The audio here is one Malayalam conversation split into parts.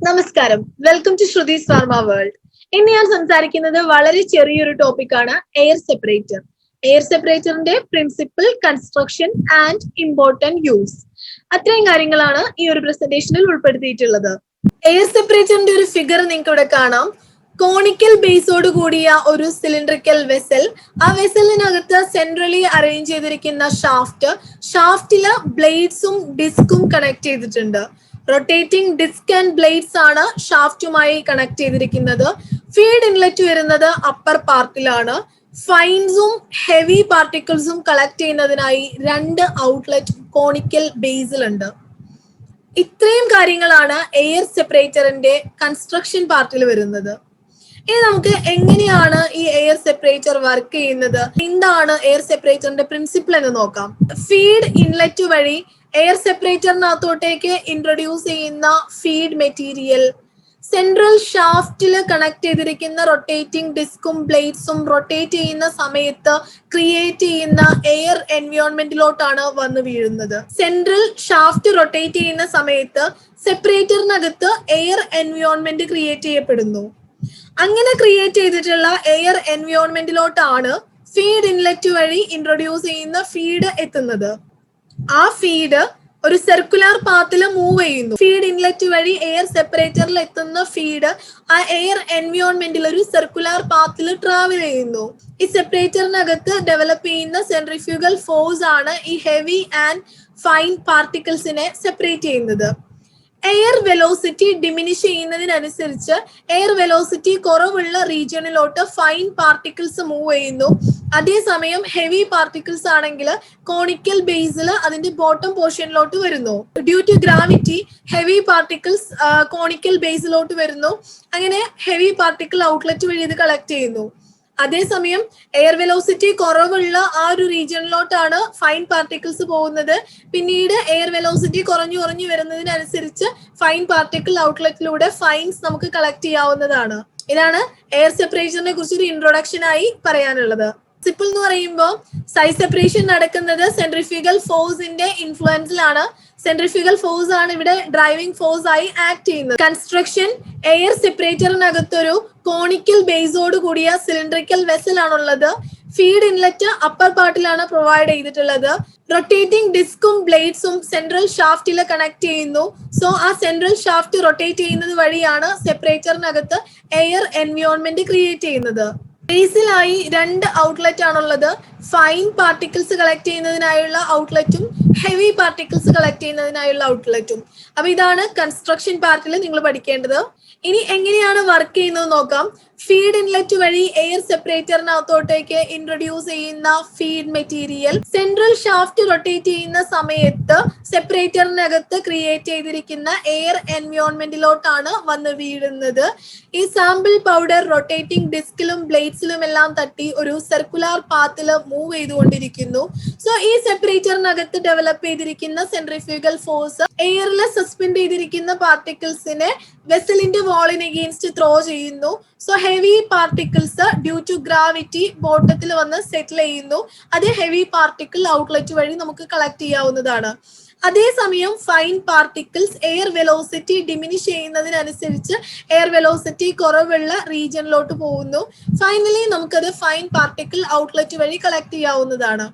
നമസ്കാരം, welcome to Shruti's pharma world. ഇന്ന് ഞാൻ സംസാരിക്കുന്നത് വളരെ ചെറിയൊരു ടോപ്പിക്കാണ് എയർ സെപ്പറേറ്റർ. എയർ സെപ്പറേറ്ററിന്റെ principle, construction and important use, അത്രയും കാര്യങ്ങളാണ് ഈ ഒരു പ്രസന്റേഷനിൽ ഉൾപ്പെടുത്തിയിട്ടുള്ളത്. എയർ സെപ്പറേറ്ററിന്റെ ഒരു ഫിഗർ നിങ്ങൾക്ക് ഇവിടെ കാണാം. കോണിക്കൽ ബേസോട് കൂടിയ ഒരു സിലിണ്ടറിക്കൽ വെസൽ, ആ വെസലിനകത്ത് സെൻട്രലി അറേഞ്ച് ചെയ്തിരിക്കുന്ന ഷാഫ്റ്റില് ബ്ലേഡ്സും ഡിസ്കും കണക്ട് ചെയ്തിട്ടുണ്ട്. റൊട്ടേറ്റിംഗ് ഡിസ്ക് ആൻഡ് ബ്ലേഡ്സ് ആണ് ഷാഫ്റ്റുമായി കണക്ട് ചെയ്തിരിക്കുന്നത്. ഫീഡ് ഇൻലെറ്റ് വരുന്നത് അപ്പർ പാർട്ടിലാണ്. ഫൈൻസും ഹെവി പാർട്ടിക്കിൾസും കളക്ട് ചെയ്യുന്നതിനായി രണ്ട് ഔട്ട്ലെറ്റ് കോണിക്കൽ ബേസിലുണ്ട്. ഇത്രയും കാര്യങ്ങളാണ് എയർ സെപ്പറേറ്ററിന്റെ കൺസ്ട്രക്ഷൻ പാർട്ടിൽ വരുന്നത്. ഇനി നമുക്ക് എങ്ങനെയാണ് ഈ എയർ സെപ്പറേറ്റർ വർക്ക് ചെയ്യുന്നത്, എന്താണ് എയർ സെപ്പറേറ്ററിന്റെ പ്രിൻസിപ്പിൾ എന്ന് നോക്കാം. ഫീഡ് ഇൻലെറ്റ് വഴി എയർ സെപ്പറേറ്ററിനകത്തോട്ടേക്ക് ഇൻട്രൊഡ്യൂസ് ചെയ്യുന്ന ഫീഡ് മെറ്റീരിയൽ സെൻട്രൽ ഷാഫ്റ്റിൽ കണക്ട് ചെയ്തിരിക്കുന്ന റൊട്ടേറ്റിംഗ് ഡിസ്കും ബ്ലേഡ്സും റൊട്ടേറ്റ് ചെയ്യുന്ന സമയത്ത് ക്രിയേറ്റ് ചെയ്യുന്ന എയർ എൻവയോൺമെന്റിലോട്ടാണ് വന്ന് വീഴുന്നത്. സെൻട്രൽ ഷാഫ്റ്റ് റൊട്ടേറ്റ് ചെയ്യുന്ന സമയത്ത് സെപ്പറേറ്ററിനകത്ത് എയർ എൻവയോൺമെന്റ് ക്രിയേറ്റ് ചെയ്യപ്പെടുന്നു. അങ്ങനെ ക്രിയേറ്റ് ചെയ്തിട്ടുള്ള എയർ എൻവയോൺമെന്റിലോട്ടാണ് ഫീഡ് ഇൻലെറ്റ് വഴി ഇൻട്രൊഡ്യൂസ് ചെയ്യുന്ന ഫീഡ് എത്തുന്നത്. ആ ഫീഡ് ഒരു സർക്കുലർ പാത്തിൽ മൂവ് ചെയ്യുന്നു. ഫീഡ് ഇൻലെറ്റ് വഴി എയർ സെപ്പറേറ്ററിൽ എത്തുന്ന ഫീഡ് ആ എയർ എൻവയോൺമെന്റിൽ ഒരു സർക്കുലർ പാത്തിൽ ട്രാവൽ ചെയ്യുന്നു. ഈ സെപ്പറേറ്ററിനകത്ത് ഡെവലപ്പ് ചെയ്യുന്ന സെൻട്രിഫ്യൂഗൽ ഫോഴ്സ് ആണ് ഈ ഹെവി ആൻഡ് ഫൈൻ പാർട്ടിക്കിൾസിനെ സെപ്പറേറ്റ് ചെയ്യുന്നത്. എയർ വെലോസിറ്റി ഡിമിനിഷ് ചെയ്യുന്നതിനനുസരിച്ച് എയർ വെലോസിറ്റി കുറവുള്ള റീജിയണിലോട്ട് ഫൈൻ പാർട്ടിക്കിൾസ് മൂവ് ചെയ്യുന്നു. അതേസമയം ഹെവി പാർട്ടിക്കിൾസ് ആണെങ്കിൽ കോണിക്കൽ ബേസിൽ അതിന്റെ ബോട്ടം പോർഷനിലോട്ട് വരുന്നു. Due to gravity heavy particles conical ബേസിലോട്ട് വരുന്നു. അങ്ങനെ ഹെവി പാർട്ടിക്കിൾ ഔട്ട്ലെറ്റ് വഴി ഇത് കളക്ട് ചെയ്യുന്നു. അതേസമയം എയർ വെലോസിറ്റി കുറവുള്ള ആ ഒരു റീജിയണിലോട്ടാണ് ഫൈൻ പാർട്ടിക്കിൾസ് പോകുന്നത്. പിന്നീട് എയർ വെലോസിറ്റി കുറഞ്ഞു വരുന്നതിനനുസരിച്ച് ഫൈൻ പാർട്ടിക്കിൾ ഔട്ട്ലെറ്റിലൂടെ ഫൈൻസ് നമുക്ക് കളക്ട് ചെയ്യാവുന്നതാണ്. ഇതാണ് എയർ സെപ്പറേറ്ററിനെ കുറിച്ചൊരു ഇൻട്രൊഡക്ഷൻ ആയി പറയാനുള്ളത്. പ്രിൻസിപ്പിൾ എന്ന് പറയുമ്പോൾ സൈസ് സെപ്പറേഷൻ നടക്കുന്നത് സെൻട്രിഫ്യൂഗൽ ഫോഴ്സിന്റെ ഇൻഫ്ലുവൻസിലാണ്. സെൻട്രിഫ്യൂഗൽ ഫോഴ്സ് ആണ് ഇവിടെ ഡ്രൈവിംഗ് ഫോഴ്സ് ആയി ആക്ട് ചെയ്യുന്നത്. കൺസ്ട്രക്ഷൻ, എയർ സെപ്പറേറ്ററിനകത്തൊരു കോണിക്കൽ ബേസോട് കൂടിയ സിലിണ്ടറിക്കൽ വെസൽ ആണുള്ളത്. ഫീഡ് ഇൻലെറ്റ് അപ്പർ പാർട്ടിലാണ് പ്രൊവൈഡ് ചെയ്തിട്ടുള്ളത്. റൊട്ടേറ്റിംഗ് ഡിസ്കും ബ്ലേഡ്സും സെൻട്രൽ ഷാഫ്റ്റിൽ കണക്ട് ചെയ്യുന്നു. സോ ആ സെൻട്രൽ ഷാഫ്റ്റ് റൊട്ടേറ്റ് ചെയ്യുന്നത് വഴിയാണ് സെപ്പറേറ്ററിനകത്ത് എയർ എൻവയോൺമെന്റ് ക്രിയേറ്റ് ചെയ്യുന്നത്. ബേസിലായി രണ്ട് ഔട്ട്ലെറ്റ് ആണുള്ളത്. ഫൈൻ പാർട്ടിക്കിൾസ് കളക്ട് ചെയ്യുന്നതിനായുള്ള ഔട്ട്ലെറ്റും ഹെവി പാർട്ടിക്കിൾസ് കളക്ട് ചെയ്യുന്നതിനായുള്ള ഔട്ട്ലെറ്റും. അപ്പൊ ഇതാണ് കൺസ്ട്രക്ഷൻ പാർട്ടിൽ നിങ്ങൾ പഠിക്കേണ്ടത്. ഇനി എങ്ങനെയാണ് വർക്ക് ചെയ്യുന്നത് നോക്കാം. ഫീഡ് ഇൻലെറ്റ് വഴി എയർ സെപ്പറേറ്ററിനകത്തോട്ടേക്ക് ഇൻട്രൊഡ്യൂസ് ചെയ്യുന്ന feed material central shaft rotate ചെയ്യുന്ന സമയത്ത് സെപ്പറേറ്ററിനകത്ത് ക്രിയേറ്റ് ചെയ്തിരിക്കുന്ന എയർ എൻവയോൺമെന്റിലോട്ടാണ് വന്ന് വീഴുന്നത്. ഈ സാമ്പിൾ പൗഡർ റൊട്ടേറ്റിംഗ് ഡിസ്കിലും ബ്ലേഡ്സിലും എല്ലാം തട്ടി ഒരു സർക്കുലർ പാത്തിൽ മൂവ് ചെയ്തുകൊണ്ടിരിക്കുന്നു. സോ ഈ സെപ്പറേറ്ററിനകത്ത് ഡെവലപ്പ് ചെയ്തിരിക്കുന്ന സെൻട്രിഫ്യൂഗൽ ഫോഴ്സ് എയറിൽ സസ്പെൻഡ് ചെയ്തിരിക്കുന്ന പാർട്ടിക്കിൾസിനെ വെസലിന്റെ വാളിന് എഗെയിൻസ്റ്റ് ത്രോ ചെയ്യുന്നു. So heavy particles due to gravity ബോട്ടത്തിൽ വന്ന് സെറ്റിൽ ചെയ്യുന്നു. അത് ഹെവി പാർട്ടിക്കിൾ ഔട്ട്ലെറ്റ് വഴി നമുക്ക് കളക്ട് ചെയ്യാവുന്നതാണ്. അതേസമയം fine particles air velocity diminish ചെയ്യുന്നതിനനുസരിച്ച് എയർ വെലോസിറ്റി കുറവുള്ള റീജിയനിലോട്ട് പോകുന്നു. ഫൈനലി നമുക്കത് ഫൈൻ പാർട്ടിക്കിൾ ഔട്ട്ലെറ്റ് വഴി കളക്ട് ചെയ്യാവുന്നതാണ്.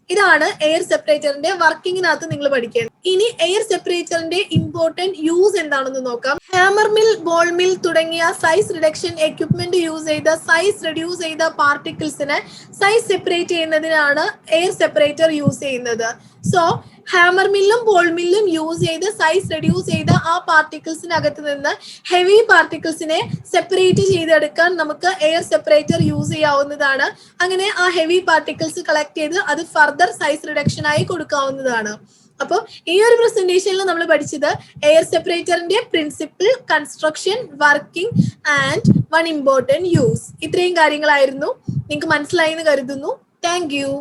ഇതാണ് എയർ സെപ്പറേറ്ററിന്റെ വർക്കിങ്ങിനകത്ത് നിങ്ങൾ പഠിക്കേണ്ടത്. ഇനി എയർ സെപ്പറേറ്ററിന്റെ ഇമ്പോർട്ടന്റ് യൂസ് എന്താണെന്ന് നോക്കാം. ഹാമർ മിൽ, ബോൾ മിൽ തുടങ്ങിയ സൈസ് റിഡക്ഷൻ എക്യുപ്മെന്റ് യൂസ് ചെയ്ത സൈസ് റെഡ്യൂസ് ചെയ്ത പാർട്ടിക്കിൾസിനെ സൈസ് സെപ്പറേറ്റ് ചെയ്യുന്നതിനാണ് എയർ സെപ്പറേറ്റർ യൂസ് ചെയ്യുന്നത്. സോ ഹാമർ മില്ലും ബോൾ മില്ലും യൂസ് ചെയ്ത് സൈസ് റെഡ്യൂസ് ചെയ്ത ആ പാർട്ടിക്കിൾസിനകത്ത് നിന്ന് ഹെവി പാർട്ടിക്കിൾസിനെ സെപ്പറേറ്റ് ചെയ്തെടുക്കാൻ നമുക്ക് എയർ സെപ്പറേറ്റർ യൂസ് ചെയ്യാവുന്നതാണ്. അങ്ങനെ ആ ഹെവി പാർട്ടിക്കിൾസ് കളക്ട് ചെയ്ത് അത് ഫർദർ സൈസ് റിഡക്ഷൻ ആയി കൊടുക്കാവുന്നതാണ്. അപ്പോൾ ഈ ഒരു പ്രസന്റേഷനിൽ നമ്മൾ പഠിച്ചത് എയർ സെപ്പറേറ്ററിന്റെ principle, construction, working and one important use. ഇത്രയും കാര്യങ്ങളായിരുന്നു. നിങ്ങൾക്ക് മനസ്സിലായി എന്ന് കരുതുന്നു. Thank U.